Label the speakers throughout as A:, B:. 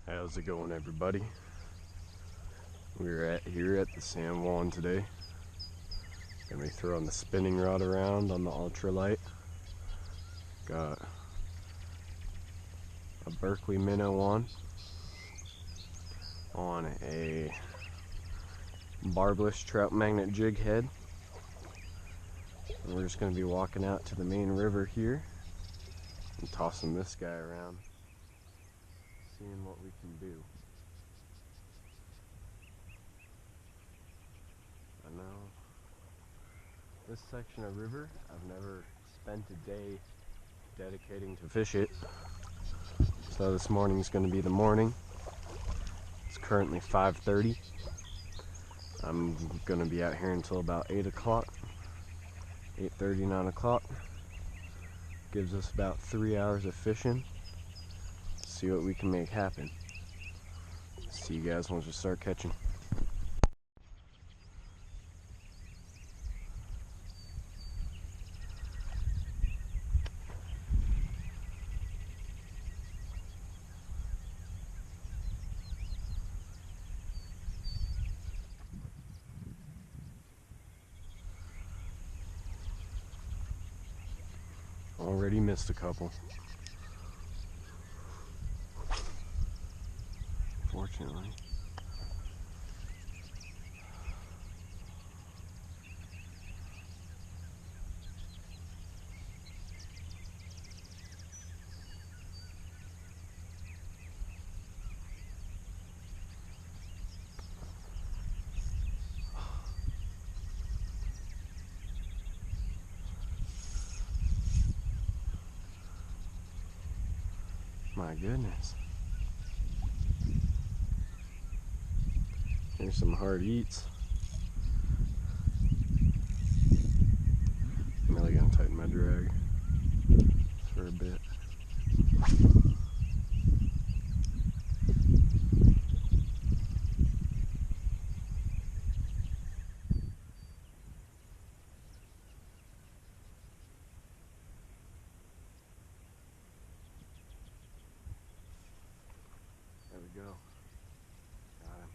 A: How's it going, everybody? We're here at the San Juan today. Gonna be throwing the spinning rod around on the ultralight. Got a Berkley minnow on a barbless trout magnet jig head. And we're just gonna be walking out to the main river here and tossing this guy around, seeing what we can do. I know this section of river I've never spent a day dedicating to fish it, so this morning's going to be the morning. It's currently 5:30. I'm going to be out here until about 8 o'clock, 8:30, 9 o'clock. Gives us about 3 hours of fishing. See what we can make happen. See you guys once we start catching. Already missed a couple. Fortunately. My goodness. Here's some hard eats. I'm really gonna tighten my drag for a bit. There we go. Got him.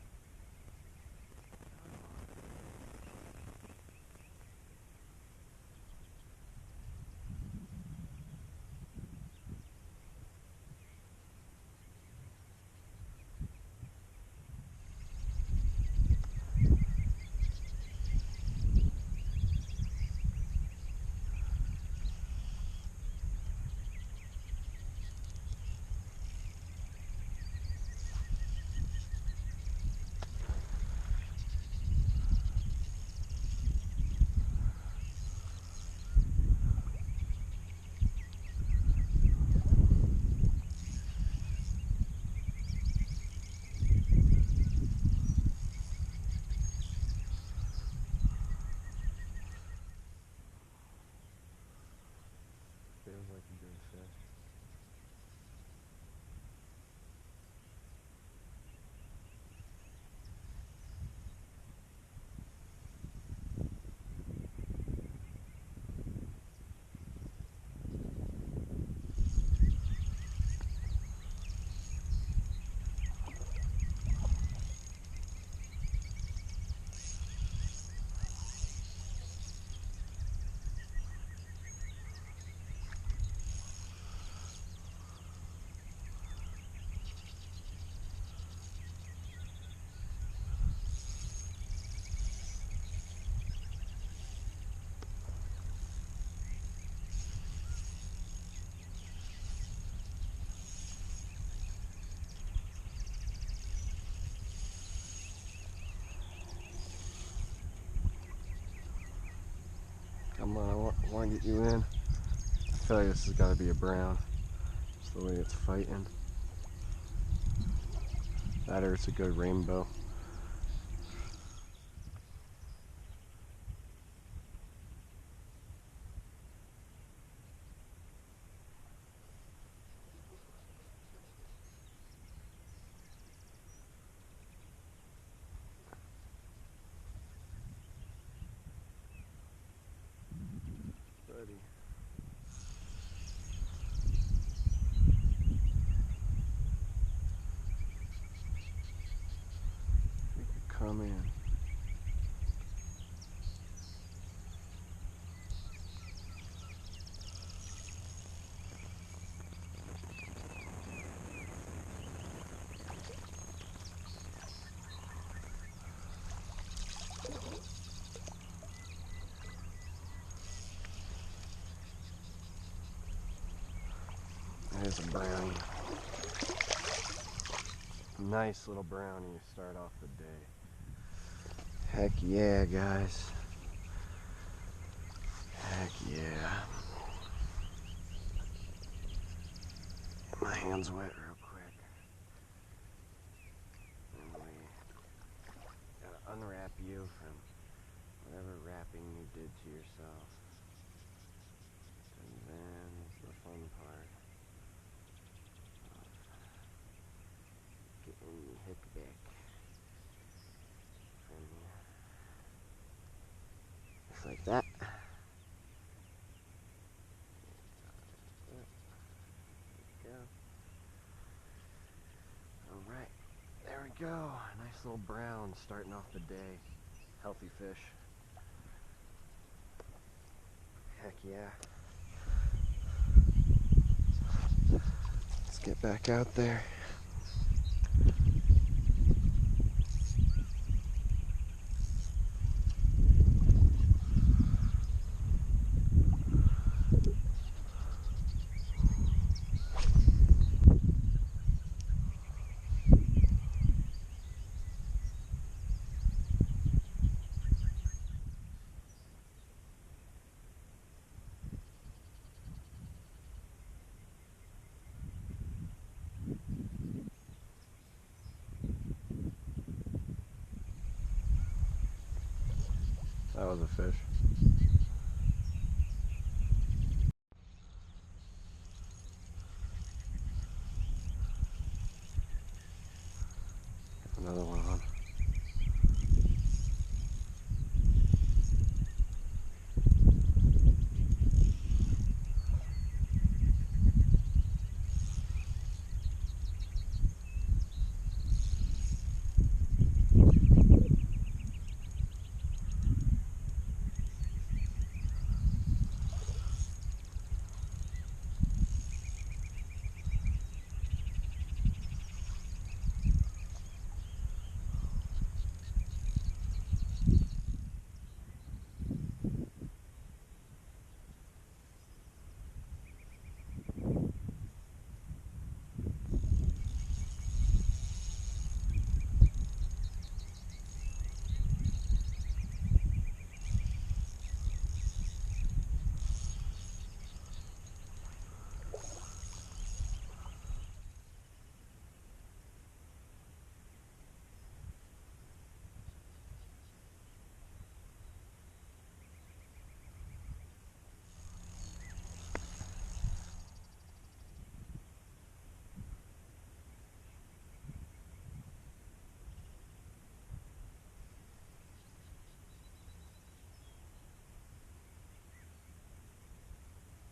A: Feels like a good fish. Come on, I want to get you in. I feel like this has got to be a brown. Just the way it's fighting. That or it's a good rainbow. Ready. come in. There's a brownie. Nice little brownie to start off the day. Heck yeah, guys. Heck yeah. Get my hands wet real quick. And we gotta unwrap you from whatever wrapping you did to yourself. And then the fun part. Getting the hook back from here. Just like that. There we go. Alright, there we go. Nice little brown starting off the day. Healthy fish. Heck yeah. Let's get back out there. That was a fish. Another one on.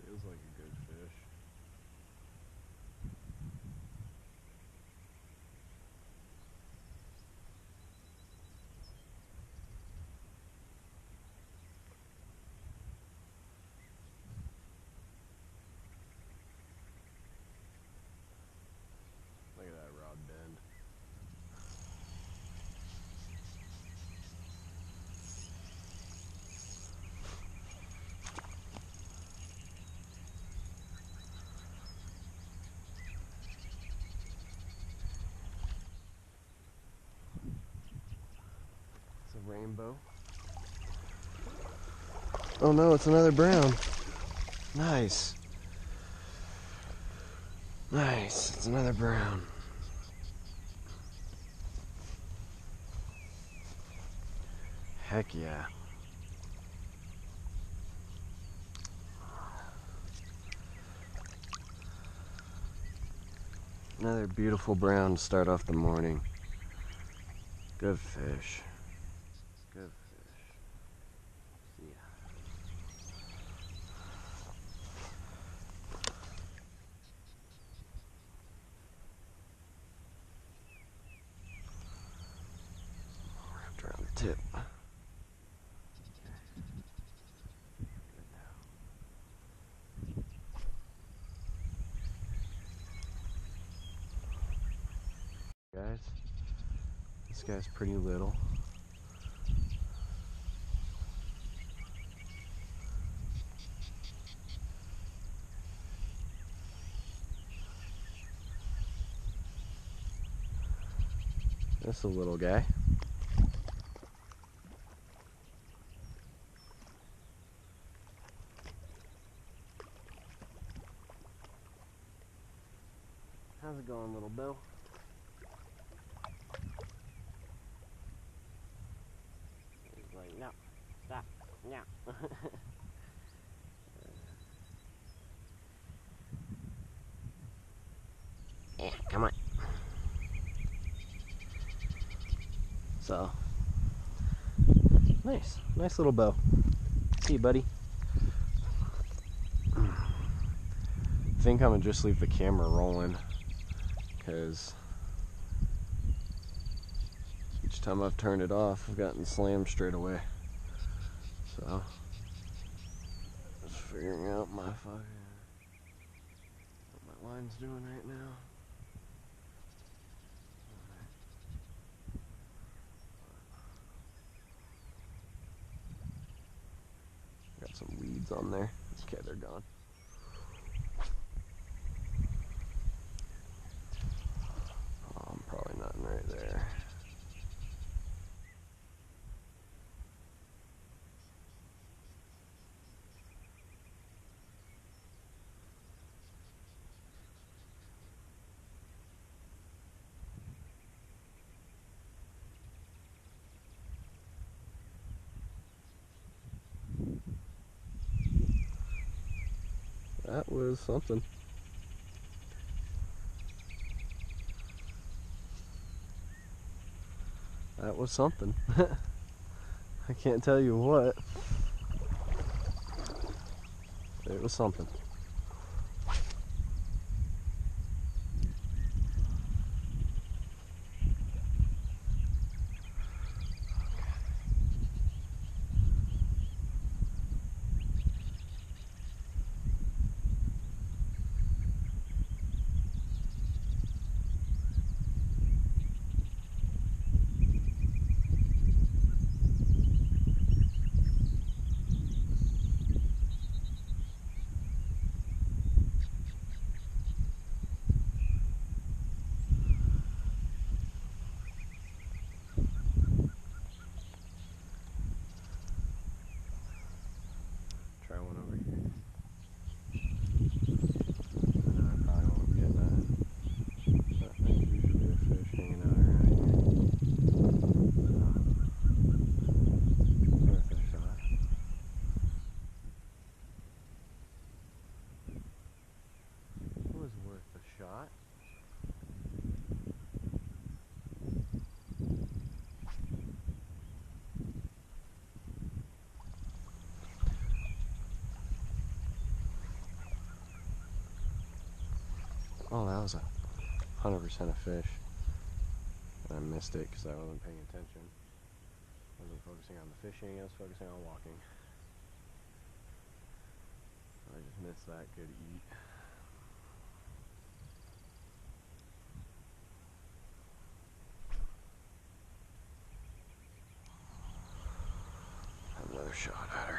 A: Feels like a good fish. Look at that rod bend. It's a rainbow. Oh no, it's another brown. Nice. Nice, it's another brown. Heck yeah. Another beautiful brown to start off the morning. Good fish. Good fish. Yeah. tip. Guys, this guy's pretty little. That's a little guy. How's it going, little Bill? He's like, no, stop, no. Yeah, come on. So, nice little bow. See you, buddy. I think I'm gonna just leave the camera rolling, because each time I've turned it off, I've gotten slammed straight away. So, just figuring out what my line's doing right now. Got some weeds on there. Okay, they're gone. Oh, I'm probably not right there. That was something. That was something. I can't tell you what. It was something. Try one over here. I probably won't get that. That thing's usually a fish hanging out around here. So, worth a shot. It was worth a shot. Oh, that was 100% a fish. And I missed it because I wasn't paying attention. I wasn't focusing on the fishing, I was focusing on walking. I just missed that good eat. Have another shot at her.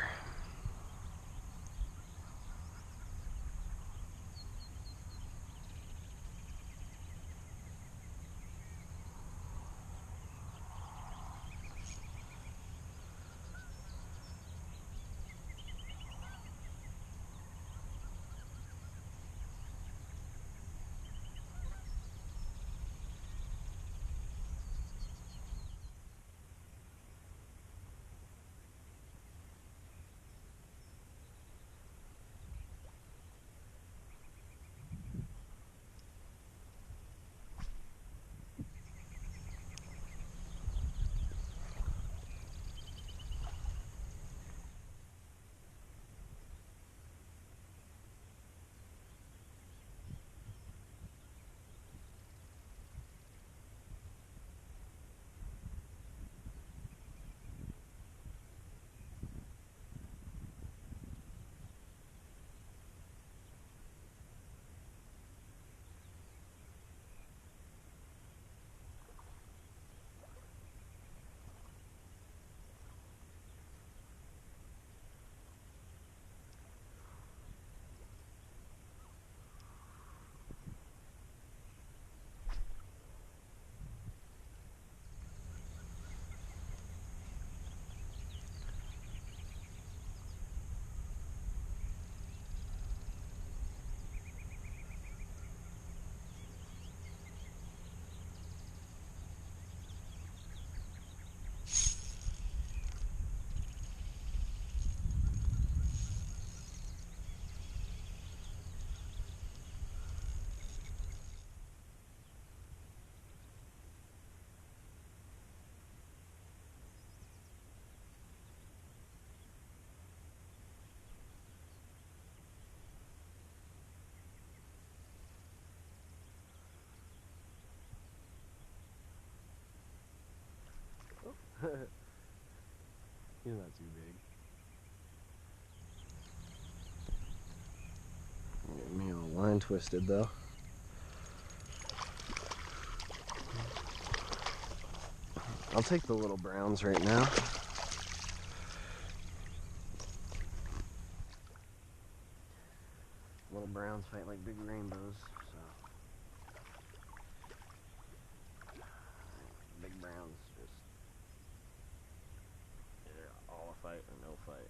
A: too big. Get me all line twisted though. I'll take the little browns right now. Little browns fight like big rainbows, so big browns just either all a fight or no fight.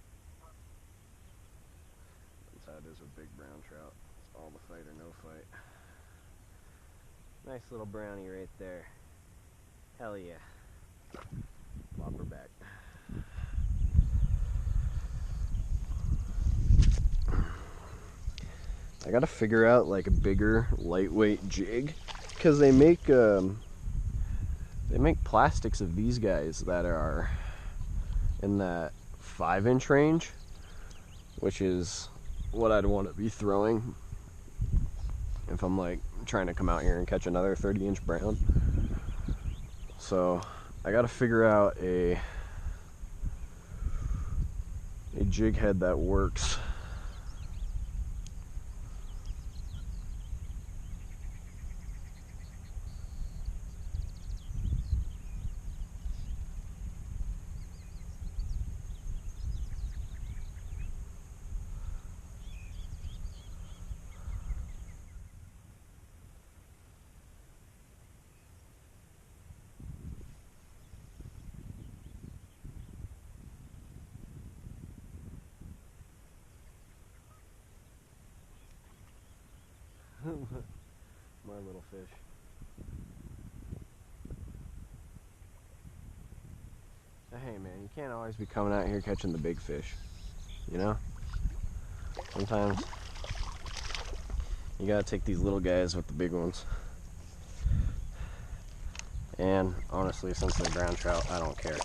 A: That's how it is with big brown trout. It's all the fight or no fight. Nice little brownie right there. Hell yeah. Plop her back. I gotta figure out like a bigger lightweight jig, because they make plastics of these guys that are in that 5-inch range, which is what I'd want to be throwing if I'm like trying to come out here and catch another 30-inch brown. So I gotta figure out a jig head that works. My little fish. Hey man, you can't always be coming out here catching the big fish, you know? Sometimes you gotta take these little guys with the big ones. And honestly, since they're brown trout, I don't care.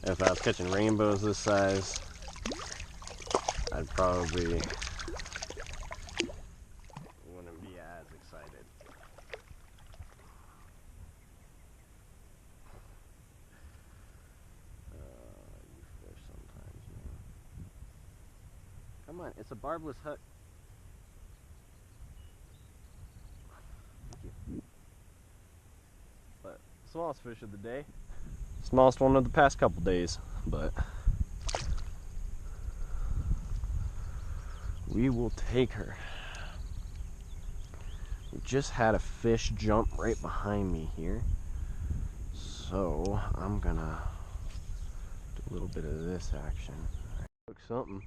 A: If I was catching rainbows this size, I'd probably wouldn't be as excited. You fish sometimes, man. Come on, it's a barbless hook. Thank you. But smallest fish of the day. Smallest one of the past couple days, but we will take her. We just had a fish jump right behind me here, so I'm gonna do a little bit of this action. Look, something.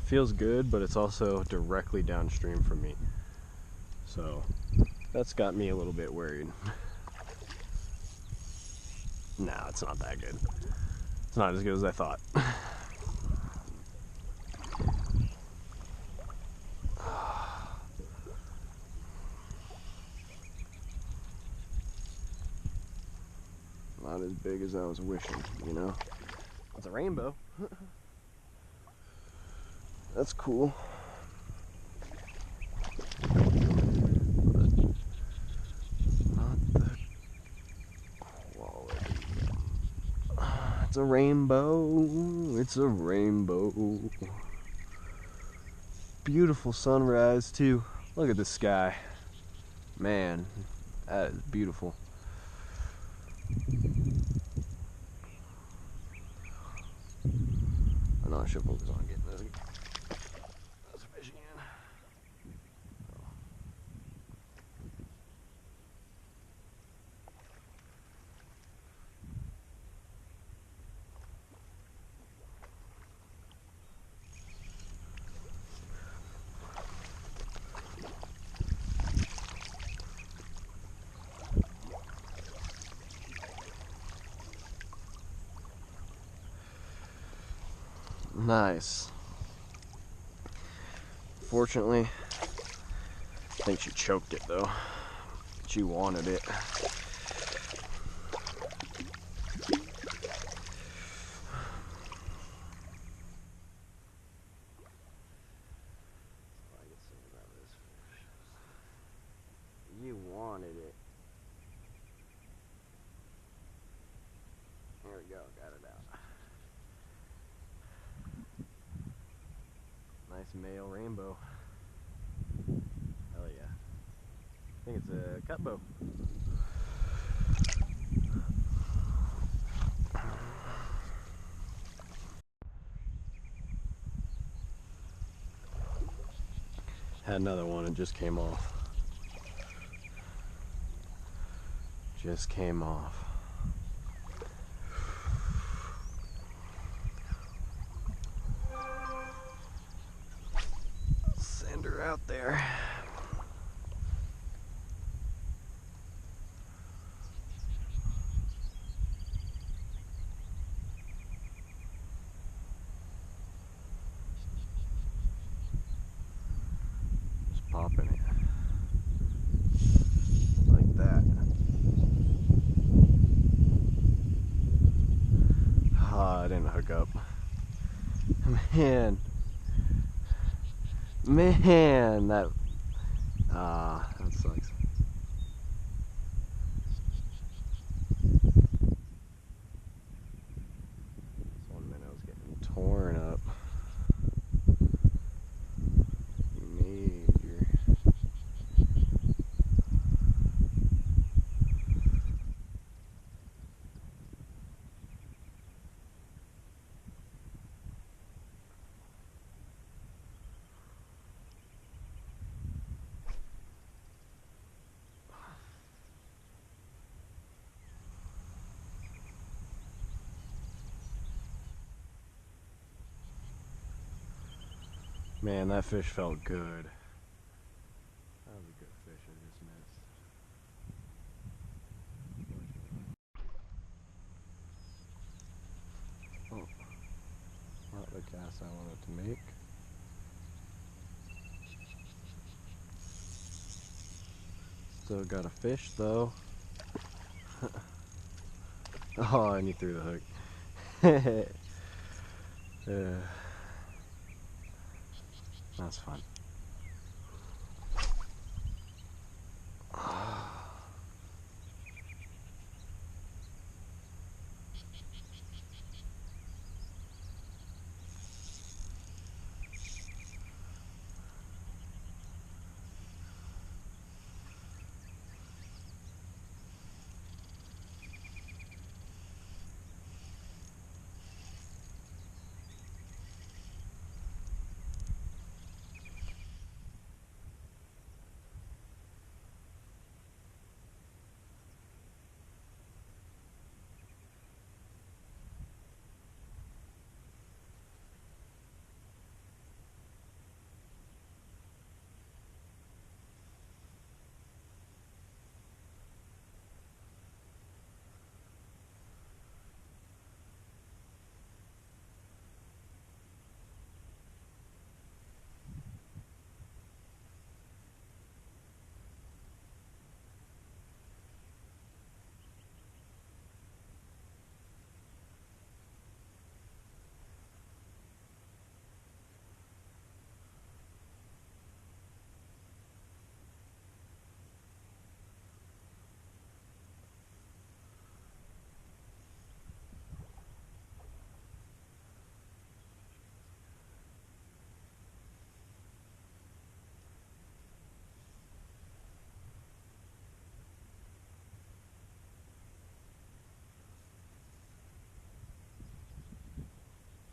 A: Feels good, but it's also directly downstream from me, so that's got me a little bit worried. No, it's not that good. It's not as good as I thought. Not as big as I was wishing, you know? It's a rainbow. That's cool. It's a rainbow. It's a rainbow. Beautiful sunrise too. Look at the sky. Man, that is beautiful. I know I should focus on getting those fish in. Nice. Fortunately, I think she choked it though. She wanted it. You wanted it. Nice male rainbow. Hell yeah. I think it's a cut bow. Had another one and just came off. Just came off. Send her out there. Just popping it. Like that. Ah, I didn't hook up. Man. Man, that sucks. This one minnow's getting torn up. Major. Man, that fish felt good. That was a good fish I just missed. Oh, not the cast I wanted to make. Still got a fish though. Oh, and he threw the hook. That's fun.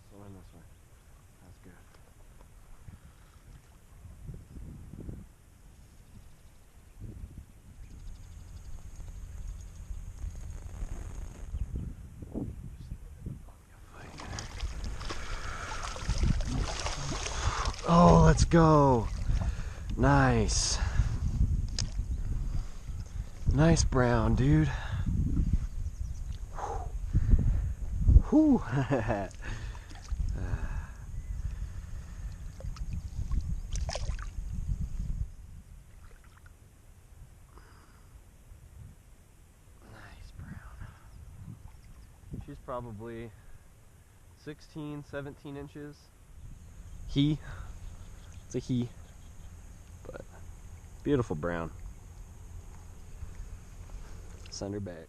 A: Swim this way. That's good. Oh, let's go. Nice. Nice brown, dude. Whew. Nice brown. She's probably 16, 17 inches. It's a he. But beautiful brown. Send her back.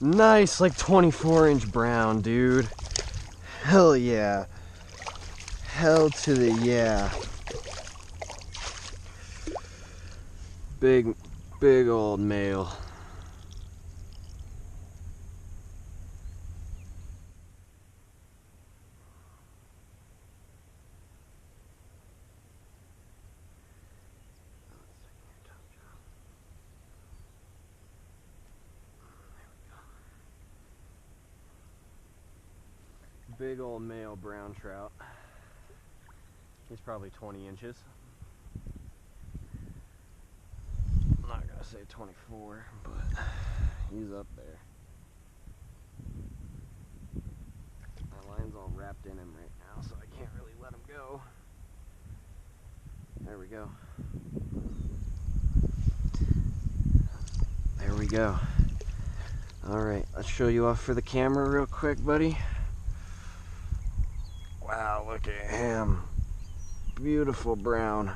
A: Nice, like 24-inch brown, dude. Hell yeah. Hell to the yeah. Big old male. Big old male brown trout. He's probably 20 inches. I'm not gonna say 24, but he's up there. My line's all wrapped in him right now, so I can't really let him go. There we go. There we go. Alright, let's show you off for the camera real quick, buddy. Wow, look at him. Beautiful brown.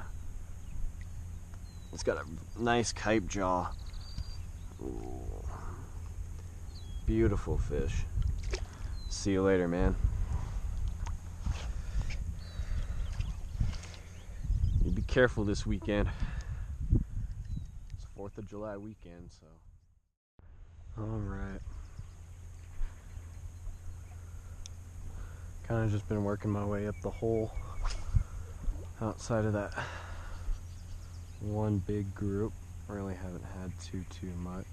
A: It's got a nice kype jaw. Ooh. Beautiful fish. See you later, man. You be careful this weekend. It's 4th of July weekend, so. Alright. Kind of just been working my way up the hole outside of that one big group. Really haven't had too much.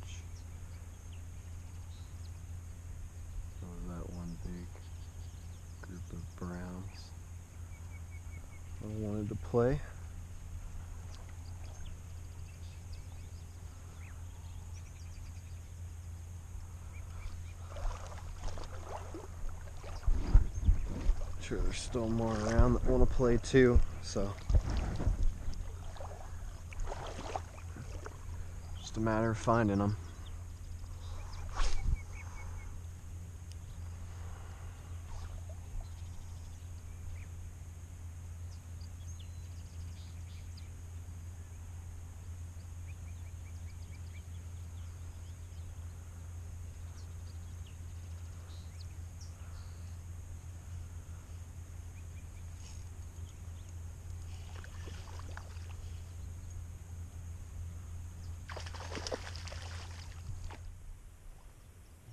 A: So that one big group of browns. I wanted to play. Sure, there's still more around that want to play too, so just a matter of finding them.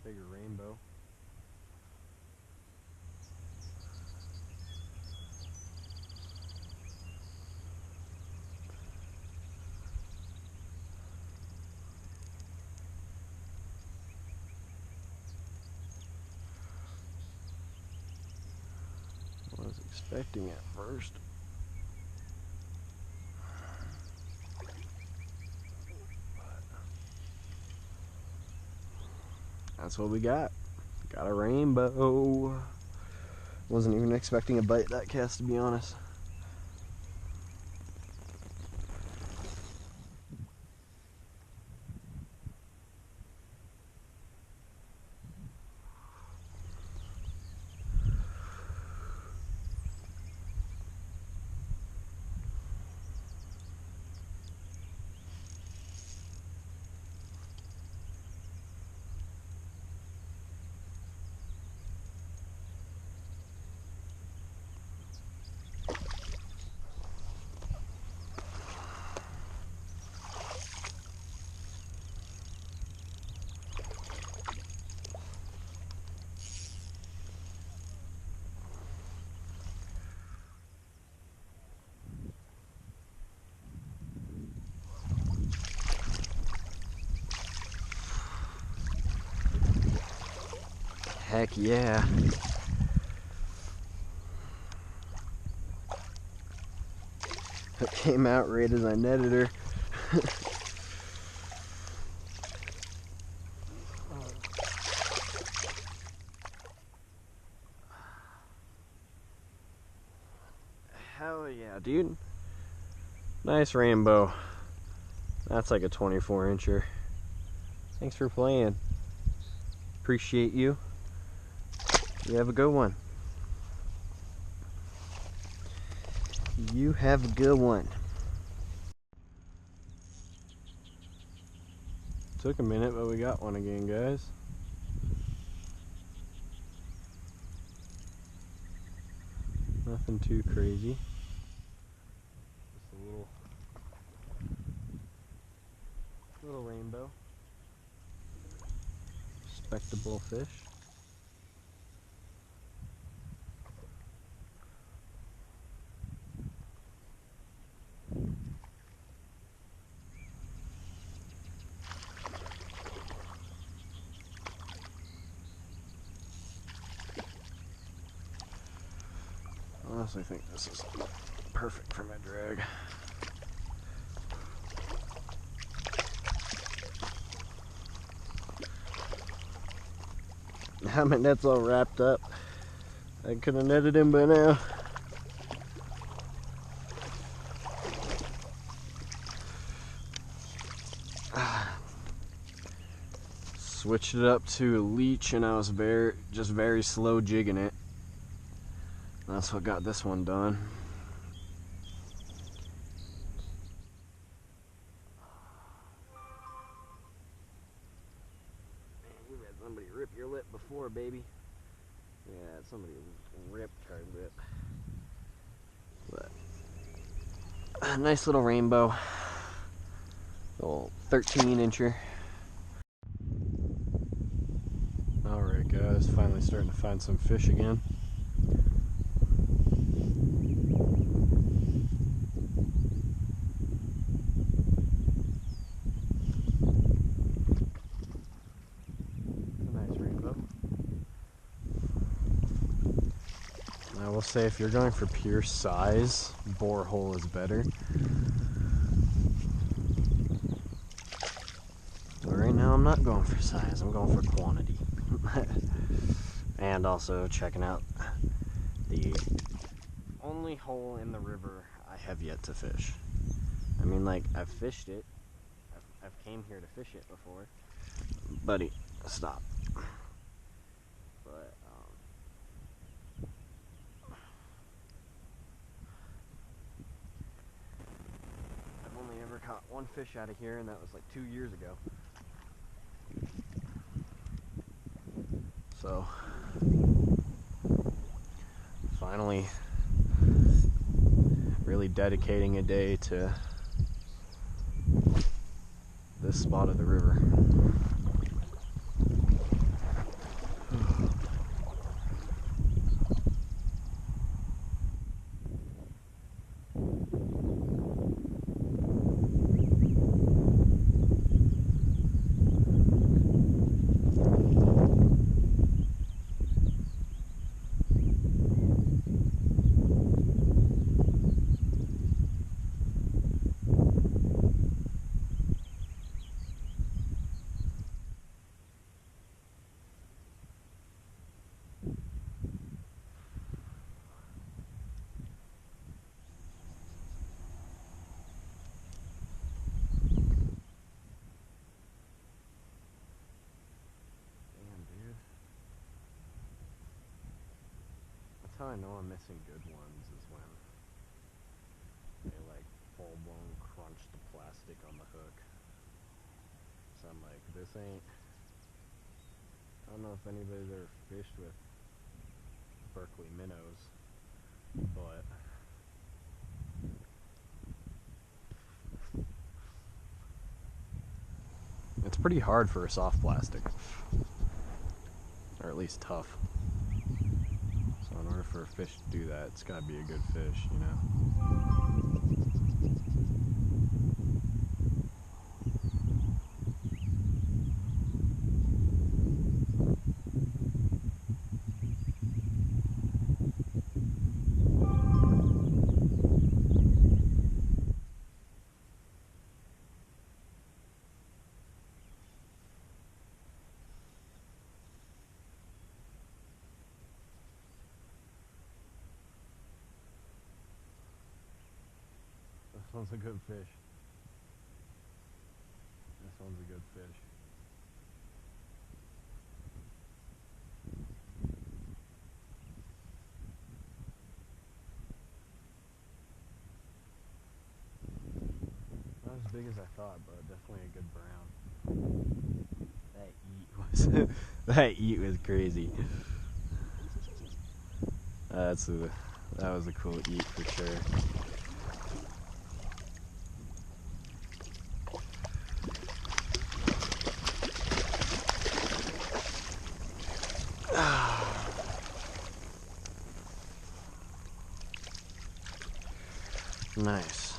A: Bigger rainbow. I was expecting it first. That's what we got. Got a rainbow. Wasn't even expecting a bite that cast, to be honest. Heck yeah. It came out right as I netted her. Hell yeah, dude. Nice rainbow. That's like a 24-incher. Thanks for playing. Appreciate you. You have a good one. You have a good one. Took a minute, but we got one again, guys. Nothing too crazy. Just a little rainbow. Respectable fish. I honestly think this is perfect for my drag. Now my net's all wrapped up. I could have netted him by now. Switched it up to a leech and I was just very slow jigging it. That's what got this one done. Man, you had somebody rip your lip before, baby. Yeah, somebody ripped her lip. But a nice little rainbow. Little 13-incher. Alright guys, finally starting to find some fish again. I will say, if you're going for pure size, borehole is better. But right now I'm not going for size, I'm going for quantity. And also checking out the only hole in the river I have yet to fish. I mean, like, I've fished it. I've came here to fish it before. Buddy, stop. But, I've only ever caught one fish out of here, and that was like 2 years ago. So, finally, really dedicating a day to this spot of the river. How I know I'm missing good ones is when they like full blown crunch the plastic on the hook. So I'm like, this ain't, I don't know if anybody's ever fished with Berkley Minnows, but it's pretty hard for a soft plastic, or at least tough. So in order for a fish to do that, it's gotta be a good fish, you know? This one's a good fish. This one's a good fish. Not as big as I thought, but definitely a good brown. That eat was crazy. That's That was a cool eat for sure. Nice.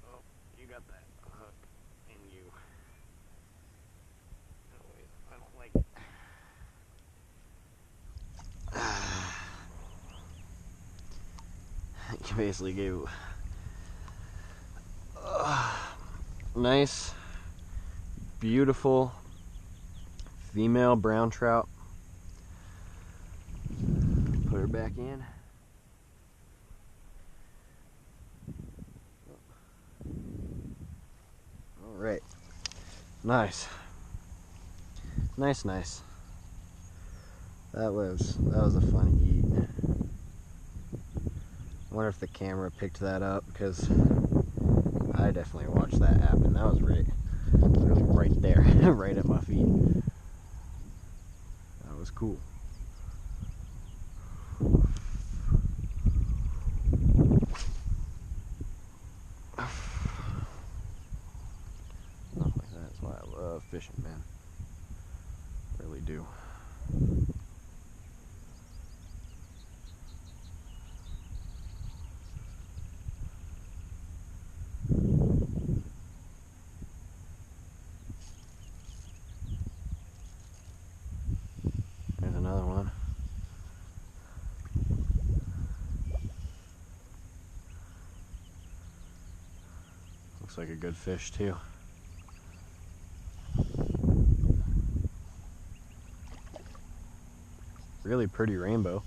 A: Oh, you got that hook in you. I don't like it. You basically gave nice, beautiful female brown trout. Put her back in. All right, nice, nice. That was a fun eat. I wonder if the camera picked that up, because I definitely watched that happen. That was literally right there, right at my feet. That was cool. Stuff like that. That's why I love fishing, man. Really do. There's another one. Looks like a good fish too. Really pretty rainbow.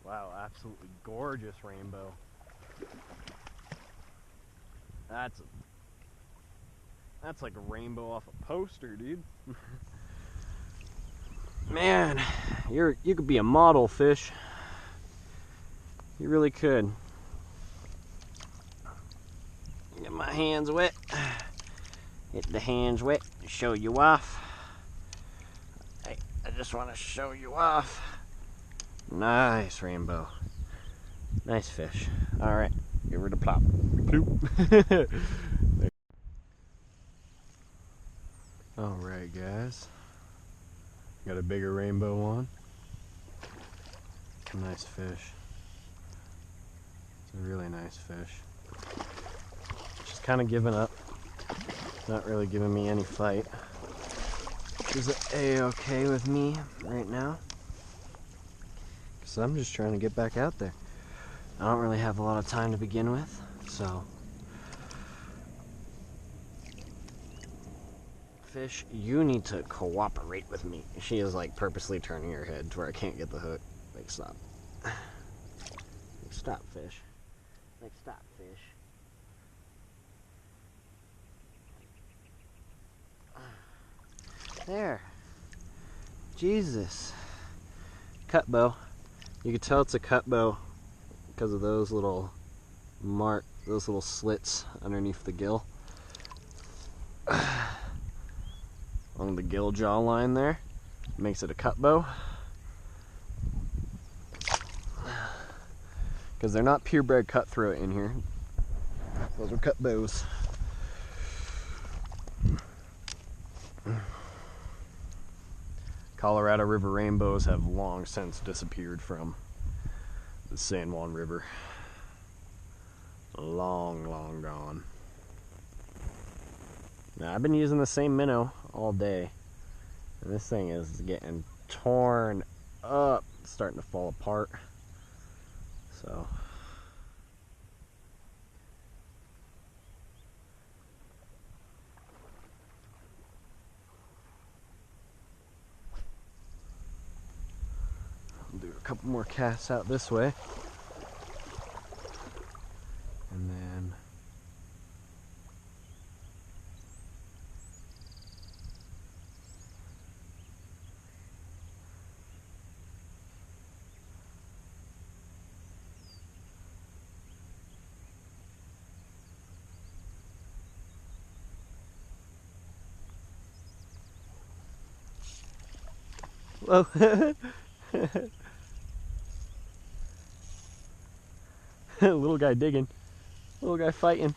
A: Wow, absolutely gorgeous rainbow. That's like a rainbow off a poster, dude. Man, you could be a model fish. You really could. Get my hands wet. Get the hands wet to show you off. I just want to show you off. Nice rainbow. Nice fish. All right, give her the plop. Bloop. All right, guys. Got a bigger rainbow one. Nice fish. It's a really nice fish. She's kind of giving up. Not really giving me any fight. Is it A-okay with me right now? Because I'm just trying to get back out there. I don't really have a lot of time to begin with, so. Fish, you need to cooperate with me. She is like purposely turning her head to where I can't get the hook. Like, stop. Like, stop, fish. Like, stop, fish. There. Jesus. Cut bow. You can tell it's a cut bow because of those little those little slits underneath the gill. Along the gill jawline there. Makes it a cut bow. Because they're not purebred cutthroat in here. Those are cut bows. Colorado River rainbows have long since disappeared from the San Juan River. Long gone. Now, I've been using the same minnow all day, and this thing is getting torn up. It's starting to fall apart. So I'll do a couple more casts out this way, and then Whoa. Little guy digging. Little guy fighting.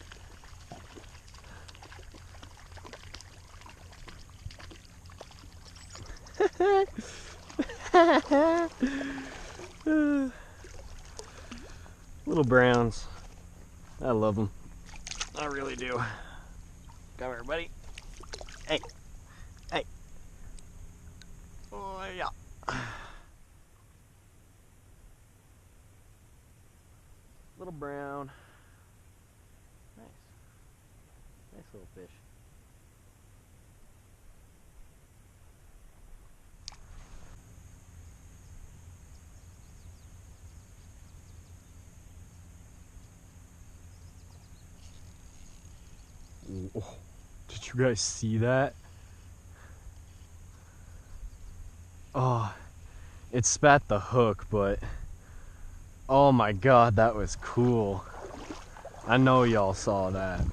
A: Little browns. I love them. I really do. Come here, buddy. Hey. Hey. Oh, yeah. Little brown. Nice. Nice little fish. Oh, did you guys see that? Oh, it spat the hook, but oh my god, that was cool. I know y'all saw that.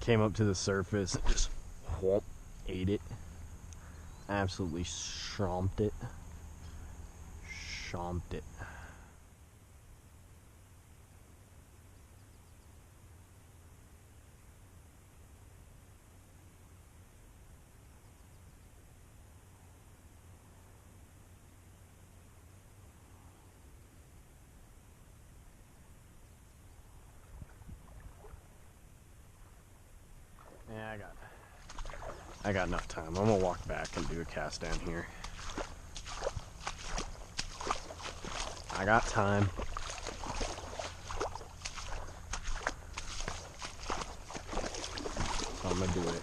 A: Came up to the surface and just whoop, ate it. Absolutely stomped it. Stomped it. Yeah, I got enough time. I'm gonna walk back and do a cast down here. I got time. So I'm gonna do it.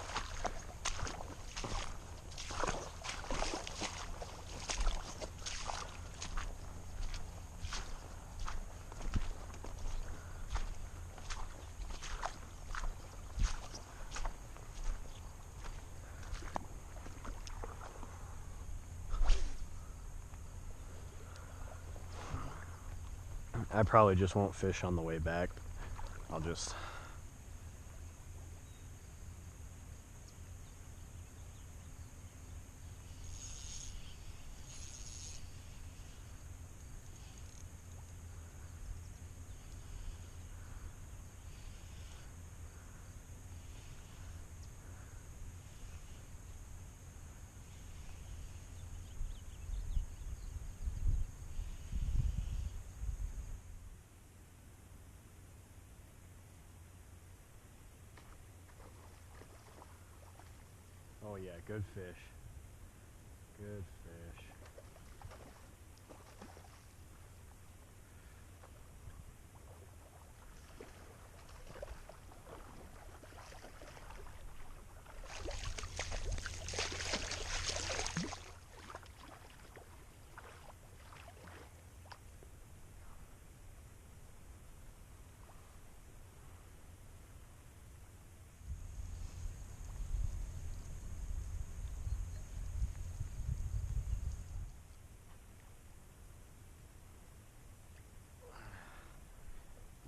A: I probably just won't fish on the way back. I'll just... Oh yeah, good fish. Good fish.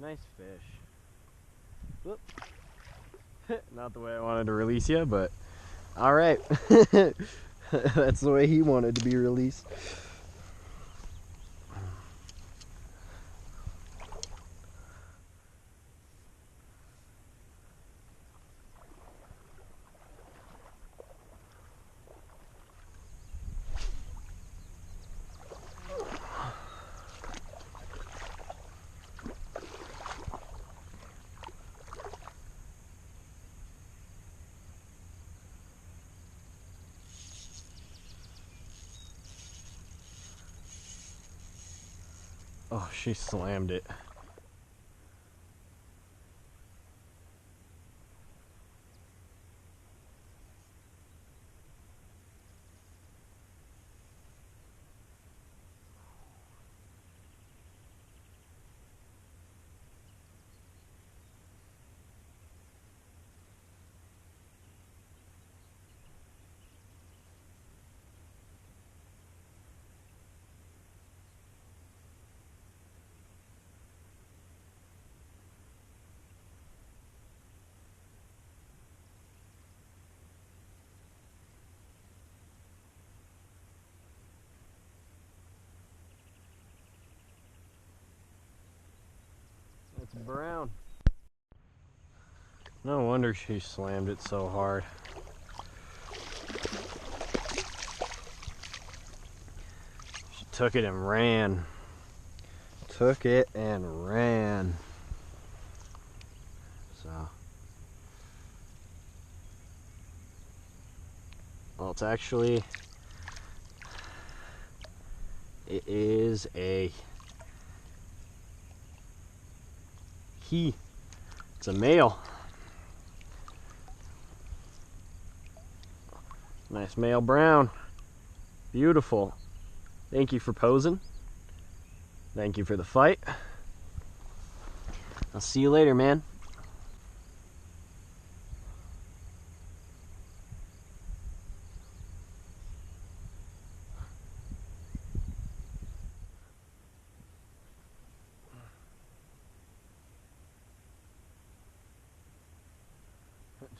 A: Nice fish. Whoop. Not the way I wanted to release you, but alright. That's the way he wanted to be released. Oh, she slammed it. It's brown. No wonder she slammed it so hard. She took it and ran. Took it and ran. So, well, it's actually, it is a he. It's a male. Nice male brown. Beautiful. Thank you for posing. Thank you for the fight. I'll see you later, man.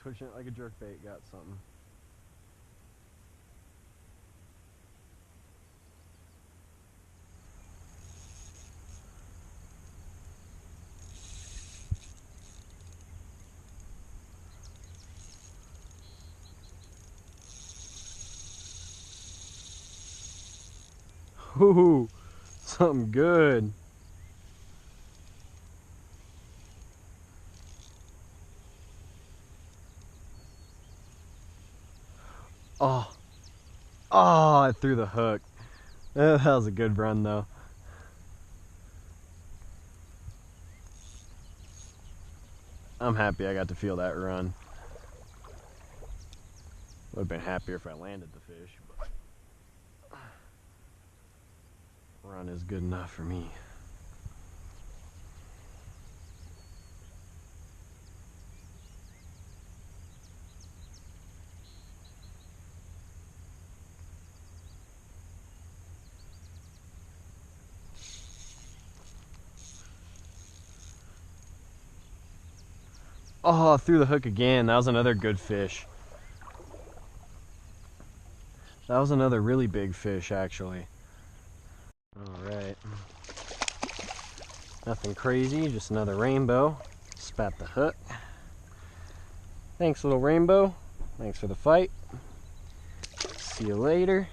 A: Twitching it like a jerkbait, got something. Ooh, something good. Oh, I threw the hook. That was a good run though. I'm happy I got to feel that run. Would have been happier if I landed the fish, but run is good enough for me. Oh, threw the hook again. That was another good fish. That was another really big fish, actually. Alright. Nothing crazy, just another rainbow. Spat the hook. Thanks, little rainbow. Thanks for the fight. See you later.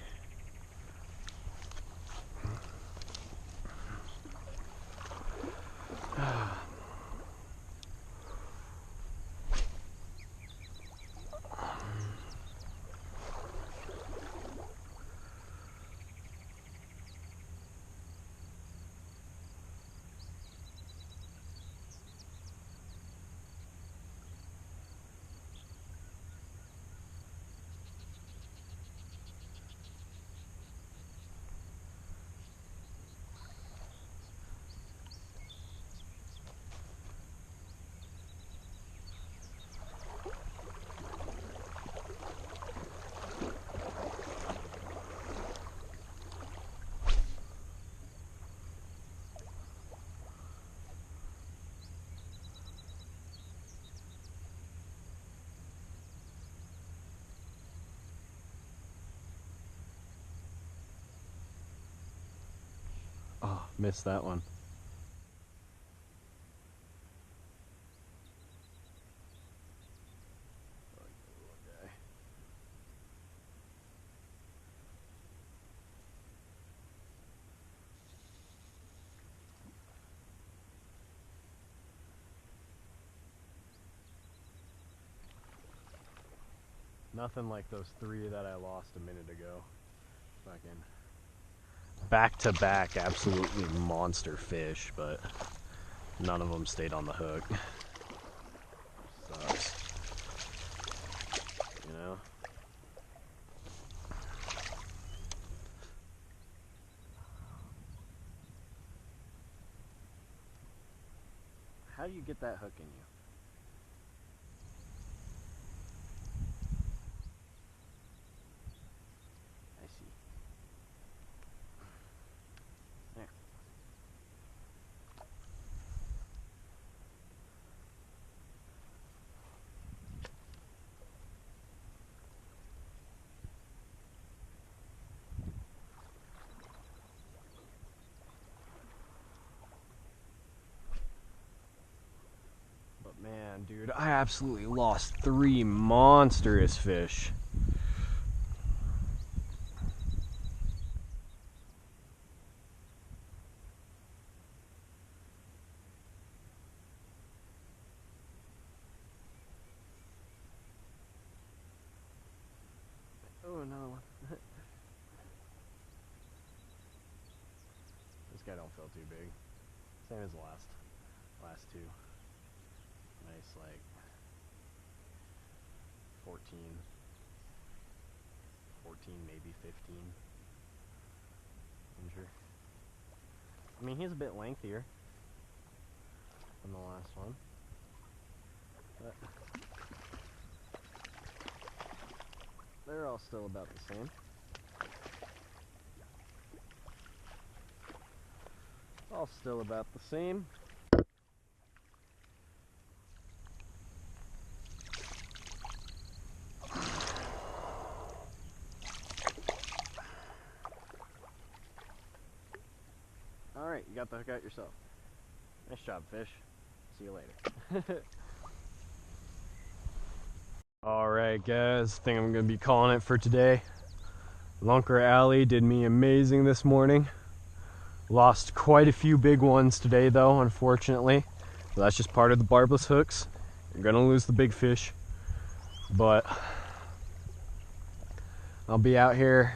A: Oh, missed that one. Nothing like those three that I lost a minute ago. Fucking back to back, absolutely monster fish, but none of them stayed on the hook. Sucks. You know? How do you get that hook in you? I see. There. absolutely lost 3 monstrous fish. Oh, another one. This guy don't feel too big. Same as the last two. Nice, like 14, maybe 15 incher. I mean, he's a bit lengthier than the last one, but they're all still about the same. All still about the same. Alright, you got the hook out yourself. Nice job, fish. See you later. Alright guys, I think I'm going to be calling it for today. Lunker Alley did me amazing this morning. Lost quite a few big ones today though, unfortunately. So that's just part of the barbless hooks. You're going to lose the big fish. But I'll be out here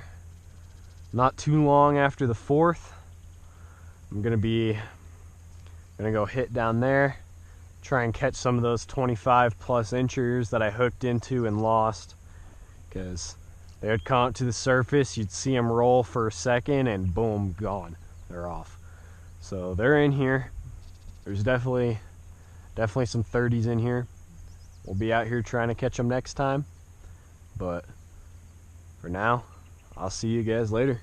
A: not too long after the 4th. I'm gonna go hit down there, try and catch some of those 25 plus inchers that I hooked into and lost, because they would come up to the surface, you'd see them roll for a second and boom, gone. They're off. So they're in here. There's definitely some 30s in here. We'll be out here trying to catch them next time, but for now, I'll see you guys later.